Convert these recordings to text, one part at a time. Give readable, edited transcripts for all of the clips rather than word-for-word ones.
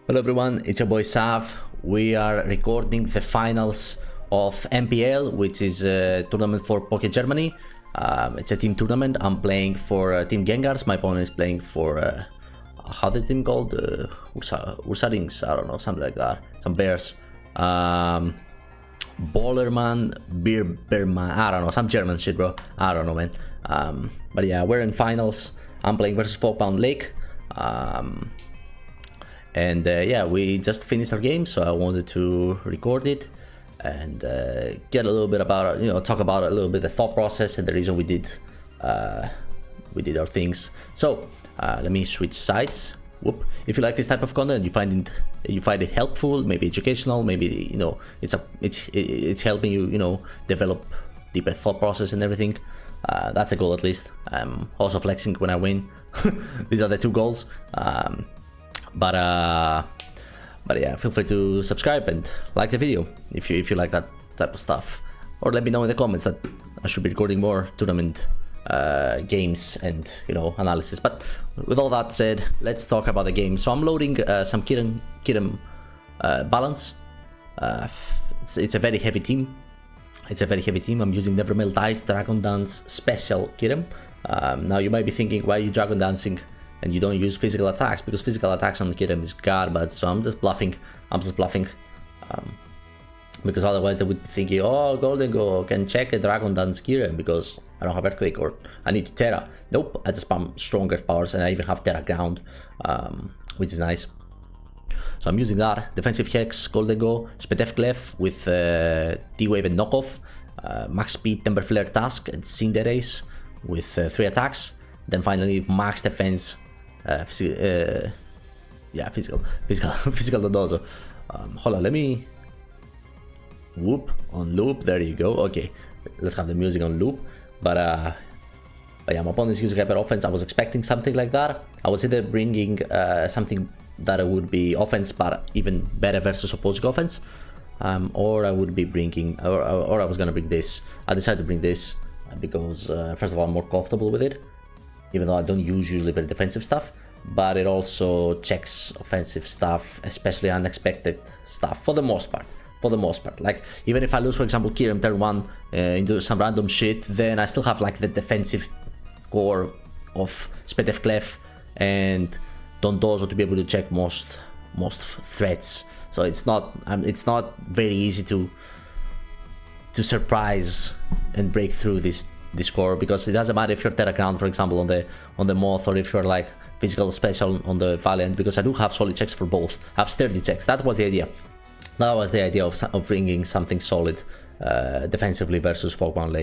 Hello everyone, it's your boy Sav. We are recording the finals of NPL, which is a tournament for PokeGermany. It's a team tournament. I'm playing for Team Gengars. My opponent is playing for how the team called? Ursa Rings, I don't know, something like that. Some bears. Bollerman, Beerberman, I don't know, some German shit, bro. I don't know, man. But yeah, we're in finals. I'm playing versus Fogbound Lake. Yeah, we just finished our game, so I wanted to record it and get a little bit about, talk about a little bit the thought process and the reason we did our things. So let me switch sides. Whoop. If you like this type of content, you find it helpful, maybe educational, maybe it's helping you develop deeper thought process and everything. That's the goal, at least. I'm also flexing when I win. These are the two goals. But yeah, feel free to subscribe and like the video if you like that type of stuff, or let me know in the comments that I should be recording more tournament games and analysis. But with all that said, let's talk about the game. So I'm loading some Kirim balance. It's a very heavy team. I'm using Never Melt Ice Dragon Dance Special Kirim. Now you might be thinking, why are you Dragon Dancing and you don't use physical attacks? Because physical attacks on the Kirim is garbage, so I'm just bluffing. Because otherwise they would be thinking, oh, Golden Go can check a Dragon Dance Kirim because I don't have Earthquake or I need to Terra. Nope, I just spam strong Earth powers and I even have Terra Ground, which is nice. So I'm using that. Defensive Hex, Golden Go, Spedef Clef with T-Wave and Knockoff, Max Speed, Temper Flare Task, and Cinderace with 3 attacks. Then finally Max Defense, physical Dondozo. Hold on, let me whoop on loop. There you go. Okay, let's have the music on loop. But yeah, my opponent is using hyper offense. I was expecting something like that. I was either bringing something that would be offense but even better versus opposing offense, or I would be bringing, or I was gonna bring this. I decided to bring this because first of all, I'm more comfortable with it, even though I don't use usually very defensive stuff, but it also checks offensive stuff, especially unexpected stuff, for the most part. Like, even if I lose, for example, Kirim turn 1 into some random shit, then I still have like the defensive core of Spedef Clef and Dondozo to be able to check most threats. So it's not very easy to surprise and break through this core, because it doesn't matter if you're Terra Ground, for example, on the Moth, or if you're like physical special on the Valiant, because I do have solid checks for both. I have sturdy checks. That was the idea. Of bringing something solid defensively versus Fogbound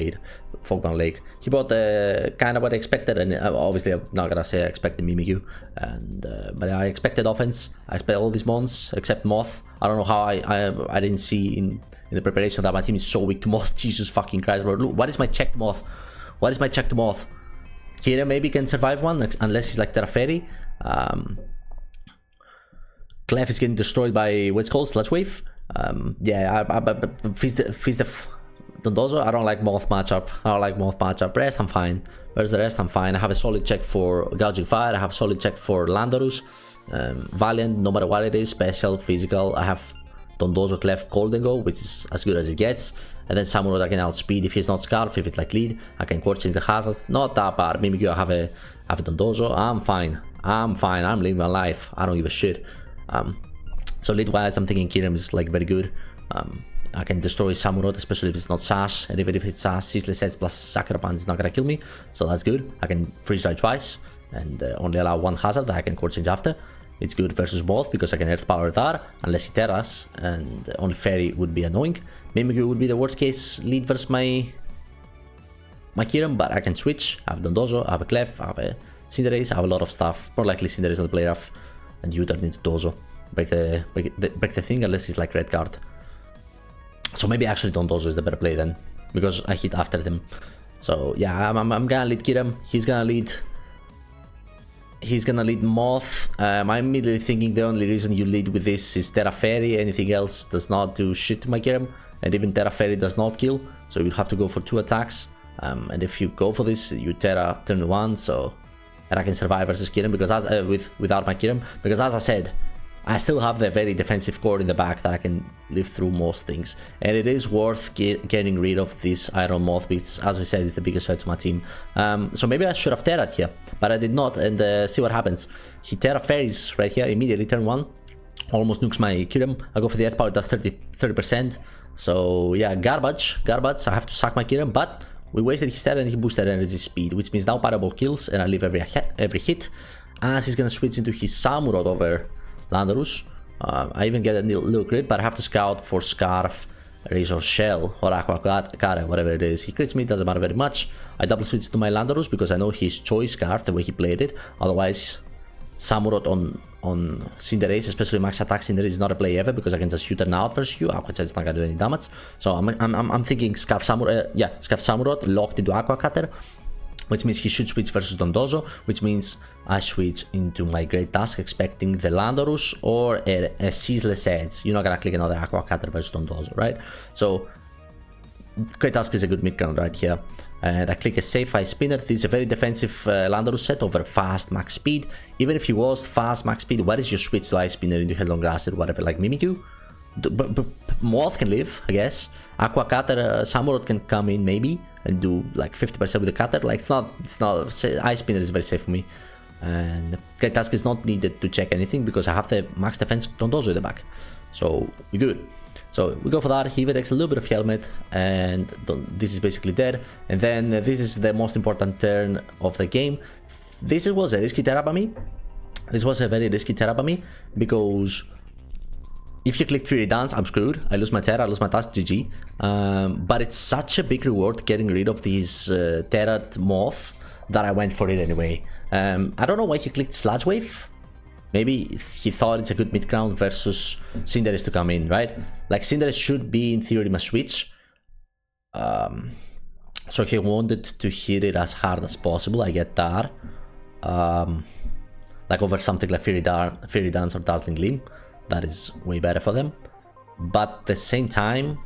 Lake. He brought kind of what I expected, and obviously I'm not gonna say I expected Mimikyu, but I expected offense. I expect all these mons except Moth. I don't know how I didn't see in the preparation that my team is so weak to Moth. Jesus fucking Christ, bro. Look, what is my checked Moth? Kira maybe can survive one, unless he's like Terra Fairy. Clef is getting destroyed by what's called Sludge Wave. Yeah, Feast of Dondozo. I don't like Moth matchup. Rest, I'm fine. Where's the rest? I'm fine. I have a solid check for Gouging Fire. I have a solid check for Landorus. Valiant, no matter what it is, special, physical. I have Dondozo, Clef, Golden Go, which is as good as it gets. And then Samurott I can outspeed if he's not Scarf. If it's like lead, I can core change the hazards. Not that bad. Mimikyu, I have a Dondozo. I'm fine. I'm living my life. I don't give a shit. So lead wise, I'm thinking Kirim is like very good. I can destroy Samurott, especially if it's not Sash, and even if it's Sash, Ceaseless Edge plus Sakura Punch is not gonna kill me, so that's good. I can freeze dry twice and only allow 1 hazard that I can core change after. It's good versus Moth because I can Earth Power that unless he Terras, and only Fairy would be annoying. Mimikyu would be the worst case lead versus my Kirim, but I can switch. I have Dondozo, I have a Clef, I have a Cinderace, I have a lot of stuff. More likely Cinderace on the play rough, and you turn into Dozo. Break the thing, unless he's like red card. So maybe actually Dondozo is the better play then, because I hit after them. So yeah, I'm gonna lead Kirim. He's gonna lead Moth. I'm immediately thinking the only reason you lead with this is Terra Fairy. Anything else does not do shit to my Kirim, and even Terra Fairy does not kill. So you'd have to go for 2 attacks. And if you go for this, you Terra turn 1. So and I can survive versus Kirim because without my Kirim, because as I said, I still have the very defensive core in the back that I can live through most things. And it is worth getting rid of this Iron Moth, which, as we said, is the biggest threat to my team. So maybe I should have Terra'd here, but I did not, and see what happens. He Terra Fairies right here immediately, turn 1. Almost nukes my Kyurem. I go for the Earth Power, it does 30%. So yeah, garbage. I have to sack my Kyurem, but we wasted his Terra and he boosted energy speed, which means now Fireball kills, and I live every hit. As he's gonna switch into his Samurott over Landorus. I even get a little crit, but I have to scout for Scarf, Razor Shell, or Aqua Care, whatever it is. He crits me, doesn't matter very much. I double switch to my Landorus because I know his choice Scarf, the way he played it. Otherwise, Samurott on Cinderace, especially max attack Cinderace, is not a play ever because I can just shoot an out versus you. Aqua Jet is not gonna do any damage. So I'm thinking Scarf Samurott locked into Aqua Cutter, which means he should switch versus Dondozo, which means I switch into my Great Task expecting the Landorus or a Ceaseless Edge. You're not gonna click another Aqua Cutter versus Dondozo, right? So Great Task is a good mid-ground right here. And I click a safe Ice Spinner. This is a very defensive Landorus set over fast max speed. Even if he was fast max speed, what is your switch to Ice Spinner into Headlong Grass or whatever, like Mimikyu? Moth can live, I guess. Aqua Cutter, Samurott can come in maybe and do like 50% with the Cutter. Like it's not Ice Spinner is very safe for me. And Great Task is not needed to check anything because I have the max defense Dondozo in the back. So we're good. So we go for that. He even takes a little bit of Helmet, and this is basically dead. And then this is the most important turn of the game. This was a risky Terra by me. This was a very risky Terra by me because if you click Fury Dance, I'm screwed. I lose my Terra, I lose my task, GG. But it's such a big reward getting rid of these Terra'd Moth that I went for it anyway. I don't know why he clicked Sludge Wave. Maybe he thought it's a good mid-ground versus Cinderace to come in, right? Like Cinderace should be, in theory, my switch. So he wanted to hit it as hard as possible, I get that. Like over something like Fury Dance or Dazzling Gleam. That is way better for them. But at the same time,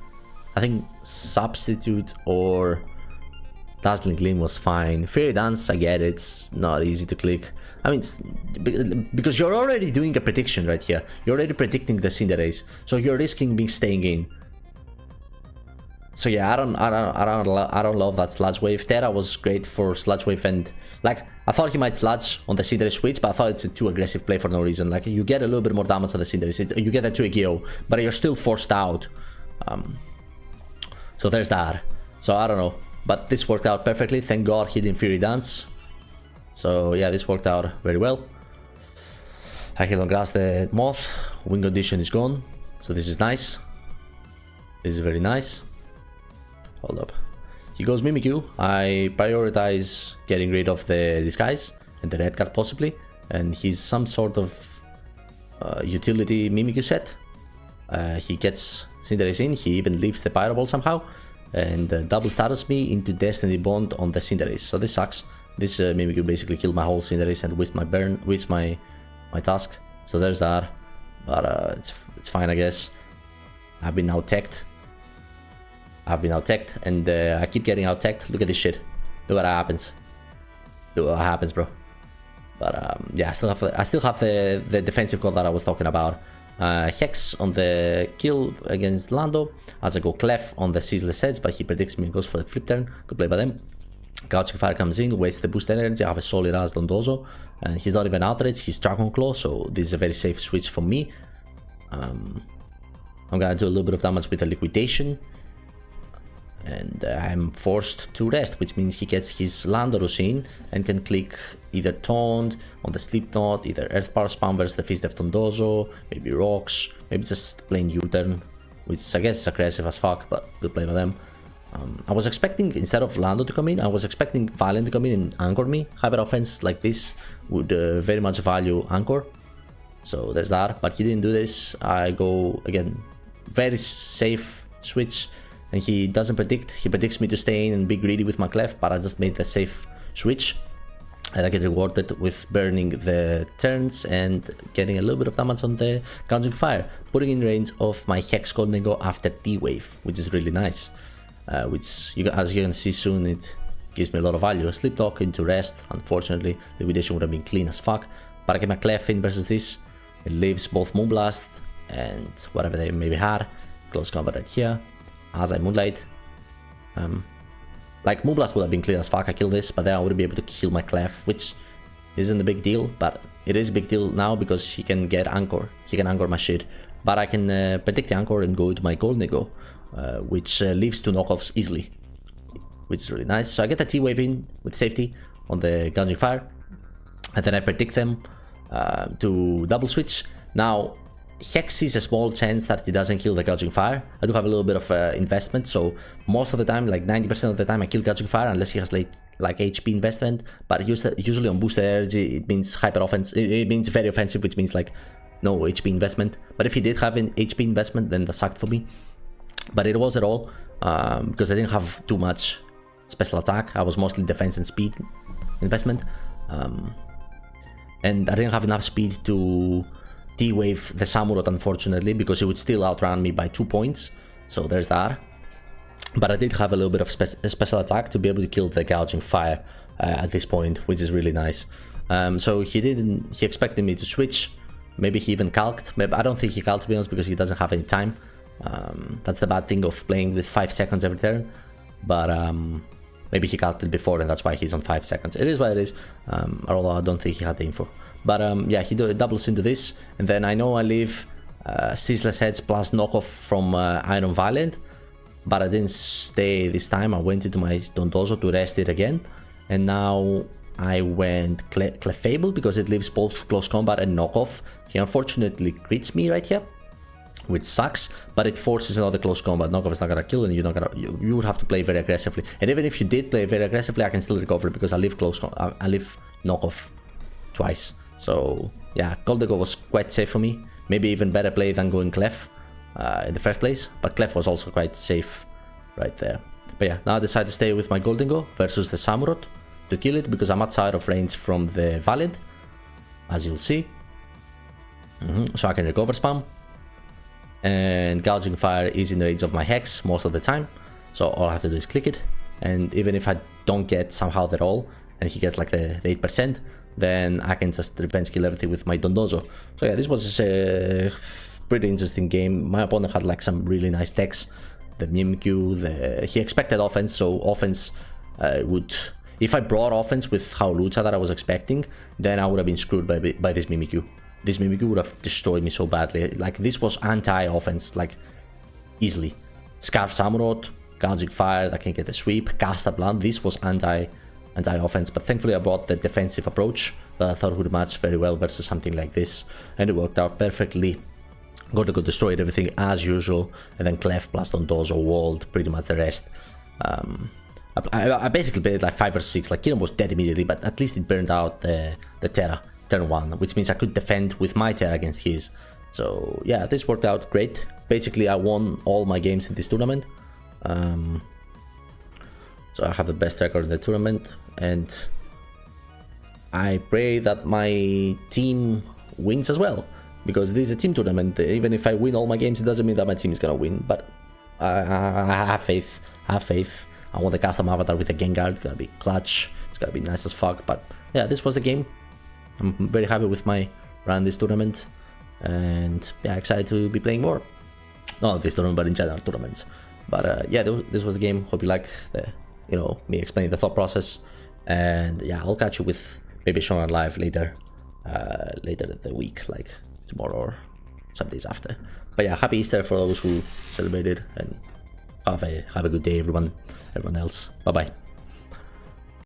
I think Substitute or Dazzling Gleam was fine. Fury Dance, I get it, it's not easy to click. I mean, because you're already doing a prediction right here. You're already predicting the Cinderace, so you're risking being staying in. So yeah, I don't love that Sludge Wave. Terra was great for Sludge Wave, and like I thought he might Sludge on the Cinderace switch, but I thought it's a too aggressive play for no reason. Like you get a little bit more damage on the Cinderace, you get a 2 KO, but you're still forced out. So there's that. So I don't know. But this worked out perfectly. Thank God he didn't Fury Dance. So yeah, this worked out very well. I can grass the Moth. Wing condition is gone. So this is nice. This is very nice. Hold up. He goes Mimikyu. I prioritize getting rid of the Disguise and the red card possibly. And he's some sort of utility Mimikyu set. He gets Cinderace in. He even leaves the Pyro Ball somehow. And double status me into Destiny Bond on the Cinderace. So this sucks. This Mimikyu basically killed my whole Cinderace and waste my task. So there's that. But it's fine, I guess. I've been out-teched. And I keep getting out-teched. Look at this shit. Look what happens. Look what happens, bro. But yeah, I still have the defensive call that I was talking about. Hex on the kill against Lando, as I go Clef on the Ceaseless Edge, but he predicts me and goes for the flip turn. Good play by them. Couching Fire comes in, wastes the boost energy. I have a solid as Dondozo, and he's not even outrage, he's Dragon Claw, so this is a very safe switch for me. I'm gonna do a little bit of damage with a Liquidation, and I'm forced to rest, which means he gets his Landorus in and can click either Taunt on the Sleep Knot, either Earth Power Spam versus the Fist of Dondozo, maybe Rocks, maybe just plain U-turn, which I guess is aggressive as fuck, but good play by them. I was expecting, instead of Lando to come in, I was expecting Valiant to come in and anchor me. Hyper offense like this would very much value anchor. So there's that, but he didn't do this. I go, again, very safe switch. And he doesn't predict, he predicts me to stay in and be greedy with my Clef, but I just made the safe switch. And I get rewarded with burning the turns and getting a little bit of damage on the Couching Fire, putting in range of my Hex Golden Go after D-Wave, which is really nice. Which, as you can see soon, it gives me a lot of value. Sleep Talk into rest, unfortunately, Liquidation would have been clean as fuck. But I get my Clef in versus this, It leaves both Moonblast and whatever they maybe had. Close combat right here. As I Moonlight. Like Moonblast would have been clear as fuck, I kill this, but then I wouldn't be able to kill my Clef, which isn't a big deal, but it is a big deal now because he can get Anchor. He can Anchor my shit. But I can predict the Anchor and go to my Golden which leaves 2 knockoffs easily, which is really nice. So I get the T-Wave in with safety on the Gouging Fire, and then I predict them to double switch. Now, Hex is a small chance that he doesn't kill the Gouging Fire. I do have a little bit of investment, so most of the time, like 90% of the time, I kill Gouging Fire unless he has like HP investment. But usually on boosted energy, it means hyper offense. It means very offensive, which means like no HP investment. But if he did have an HP investment, then that sucked for me. But it was at all because I didn't have too much special attack. I was mostly defense and speed investment, and I didn't have enough speed to T-Wave the Samurott, unfortunately, because it would still outrun me by 2 points. So there's that. But I did have a little bit of special attack to be able to kill the Gouging Fire at this point, which is really nice. So he expected me to switch. Maybe he even calced. Maybe, I don't think he calced, to be honest, because he doesn't have any time. That's the bad thing of playing with 5 seconds every turn. But maybe he calculated before, and that's why he's on 5 seconds. It is what it is, although I don't think he had the info. But yeah, he doubles into this, and then I know I leave Ceaseless Heads plus knockoff from Iron Valiant, but I didn't stay this time. I went into my Dondozo to rest it again, and now I went Clefable because it leaves both close combat and knockoff. He unfortunately crits me right here, which sucks, but it forces another close combat. Knockoff is not gonna kill, and you would have to play very aggressively. And even if you did play very aggressively, I can still recover because I leave I leave knockoff twice. So yeah, Golden was quite safe for me. Maybe even better play than going Clef in the first place, but Clef was also quite safe right there. But yeah, now I decide to stay with my Golden versus the Samurott to kill it because I'm outside of range from the Valiant, as you'll see. So I can recover spam. And Gouging Fire is in the range of my Hex most of the time, so all I have to do is click it, and even if I don't get somehow at all, and he gets like the 8%, then I can just revenge kill everything with my Dondozo. So yeah, this was a pretty interesting game. My opponent had like some really nice decks. The Mimikyu, he expected offense, so offense would... If I brought offense with how Lucha that I was expecting, then I would have been screwed by this Mimikyu. This Mimikyu would have destroyed me so badly. Like, this was anti-offense, like, easily. Scarf Samurott, Gouging Fire, that can get a sweep, Cast a Blunt, this was anti-offense, but thankfully I brought the defensive approach that I thought would match very well versus something like this, and it worked out perfectly. Gordo destroyed everything as usual, and then Clef plus Dondozo walled pretty much the rest. I basically played like 5 or 6, like Kirin was dead immediately, but at least it burned out the Terra. Turn 1, which means I could defend with my Terra against his. So yeah, this worked out great. Basically, I won all my games in this tournament. So I have the best record in the tournament, and I pray that my team wins as well, because this is a team tournament. Even if I win all my games, it doesn't mean that my team is gonna win, but I have faith. I want the custom avatar with a Gengar. It's gonna be clutch. It's gonna be nice as fuck. But yeah, this was the game. I'm very happy with my run this tournament, and yeah, excited to be playing more. Not this tournament, but in general tournaments. But yeah, this was the game. Hope you liked me explaining the thought process. And yeah, I'll catch you with maybe Shonen Live later in the week, like tomorrow or some days after. But yeah, happy Easter for those who celebrated, and have a good day, everyone else. Bye bye.